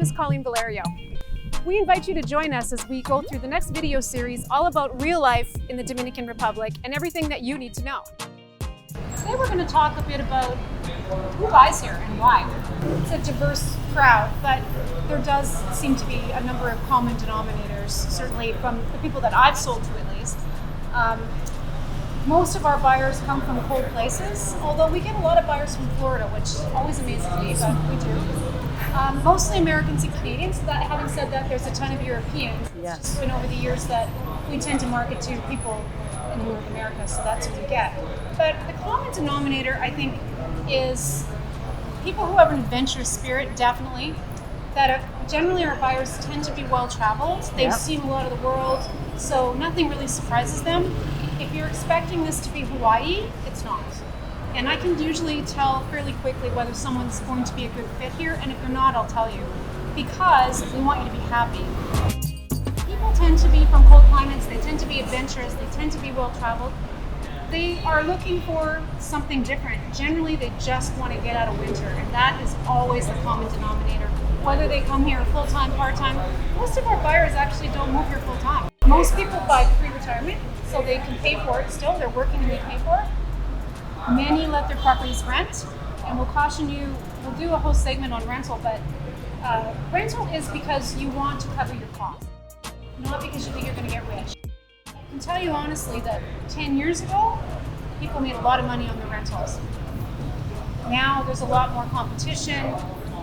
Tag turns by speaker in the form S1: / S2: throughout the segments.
S1: is Colleen Valerio. We invite you to join us as we go through the next video series all about real life in the Dominican Republic and everything that you need to know. Today we're going to talk a bit about who buys here and why. It's a diverse crowd, but there does seem to be a number of common denominators, certainly from the people that I've sold to at least. Most of our buyers come from cold places, although we get a lot of buyers from Florida, which always amazes me, but we do. Mostly Americans and Canadians. Having said that, there's a ton of Europeans.
S2: Yes.
S1: It's just been over the years that we tend to market to people in North America, so that's what we get. But the common denominator, I think, is people who have an adventurous spirit, definitely. Generally our buyers tend to be well-traveled. They've seen a lot of the world, so nothing really surprises them. If you're expecting this to be Hawaii, it's not. And I can usually tell fairly quickly whether someone's going to be a good fit here, and if they're not, I'll tell you. Because we want you to be happy. People tend to be from cold climates, they tend to be adventurous, they tend to be well-traveled. They are looking for something different. Generally, they just want to get out of winter, and that is always the common denominator. Whether they come here full-time, part-time, most of our buyers actually don't move here full-time. Most people buy pre-retirement, so they can pay for it still. They're working and they pay for it. Many let their properties rent, and we'll caution you, we'll do a whole segment on rental, but rental is because you want to cover your costs, not because you think you're going to get rich. I can tell you honestly that 10 years ago, people made a lot of money on their rentals. Now there's a lot more competition.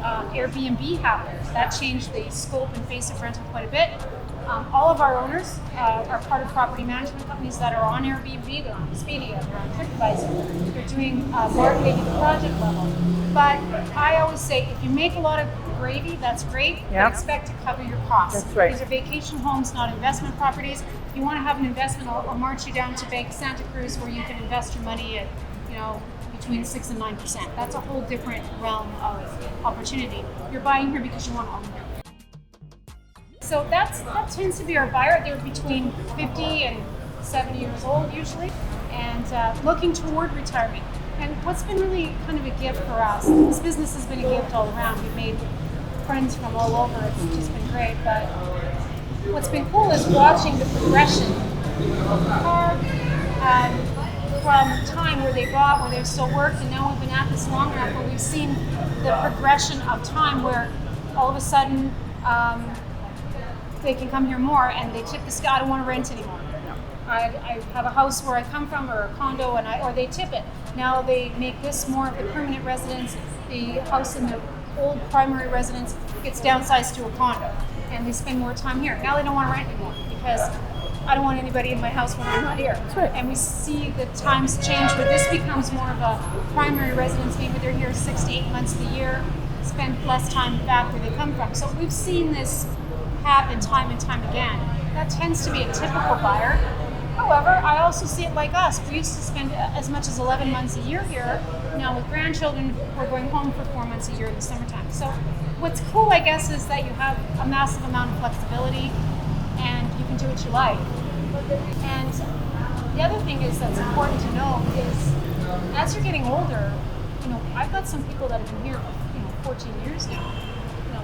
S1: Airbnb happened. That changed the scope and face of rental quite a bit. All of our owners are part of property management companies that are on Airbnb, they're on Expedia, they're on TripAdvisor, they're doing marketing at the project level. But I always say, if you make a lot of gravy, that's great, but expect to cover your costs.
S2: That's right.
S1: These are vacation homes, not investment properties. If you want to have an investment, I'll march you down to Bank Santa Cruz where you can invest your money at, between 6 and 9%. That's a whole different realm of opportunity. You're buying here because you want to own here. So that tends to be our buyer. They're between 50 and 70 years old usually, and looking toward retirement. And what's been really kind of a gift for us, this business has been a gift all around. We've made friends from all over. It's just been great. But what's been cool is watching the progression of the car from time where they bought, where they still worked, and now we've been at this long enough where we've seen the progression of time where all of a sudden they can come here more and they tip the guy, I don't want to rent anymore. I have a house where I come from or a condo or they tip it. Now they make this more of the permanent residence. The house in the old primary residence gets downsized to a condo and they spend more time here. Now they don't want to rent anymore because I don't want anybody in my house when I'm not here.
S2: That's right.
S1: And we see the times change, but this becomes more of a primary residence. Maybe they're here 6 to 8 months of the year, spend less time back where they come from. So we've seen this happen time and time again. That tends to be a typical buyer. However, I also see it like us. We used to spend as much as 11 months a year here. Now with grandchildren, we're going home for 4 months a year in the summertime. So what's cool, I guess, is that you have a massive amount of flexibility and you can do what you like. And the other thing is that's important to know is as you're getting older, I've got some people that have been here for 14 years now.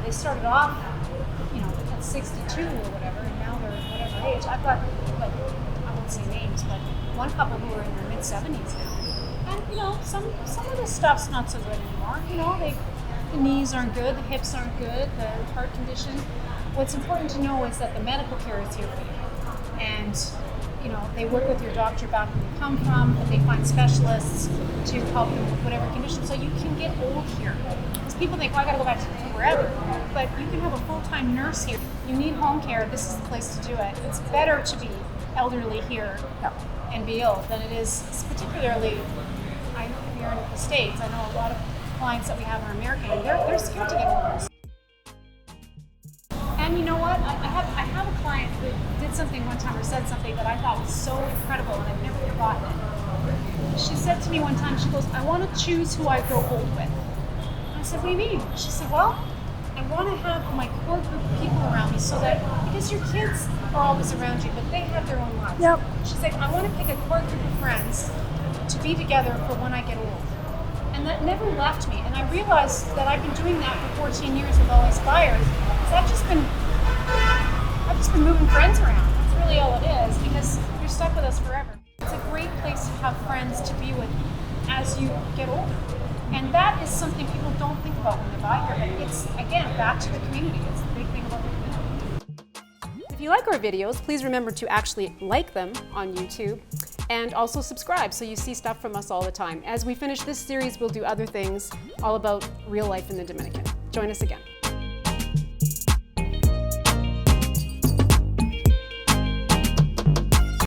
S1: They started off at 62 or whatever, and now they're whatever age. I've got, I won't say names, but one couple who are in their mid-70s now. And, some of this stuff's not so good anymore. The knees aren't good, the hips aren't good, the heart condition. What's important to know is that the medical care is here for you. And, they work with your doctor back where you come from, but they find specialists to help you with whatever condition. So you can get old here. Because people think, I got to go back to wherever. But you can have a full-time nurse here. You need home care, this is the place to do it. It's better to be elderly here and be ill than it is, particularly here in the States. I know a lot of clients that we have are American, and they're scared to get older. And you know what? I have a client who did something one time or said something that I thought was so incredible, and I've never forgotten it. She said to me one time, she goes, I want to choose who I grow old with. And I said, what do you mean? She said, well, I want to have my core group of people around me so that, because your kids are always around you, but they have their own lives.
S2: Yep.
S1: She's like, I want to pick a core group of friends to be together for when I get old. And that never left me. And I realized that I've been doing that for 14 years with all these buyers. I've just been moving friends around. That's really all it is, because you're stuck with us forever. It's a great place to have friends to be with as you get older. And that is something people don't think about when they buy here, but it's, again, back to the community. It's the big thing about the community.
S2: If you like our videos, please remember to actually like them on YouTube and also subscribe so you see stuff from us all the time. As we finish this series, we'll do other things all about real life in the Dominican. Join us again.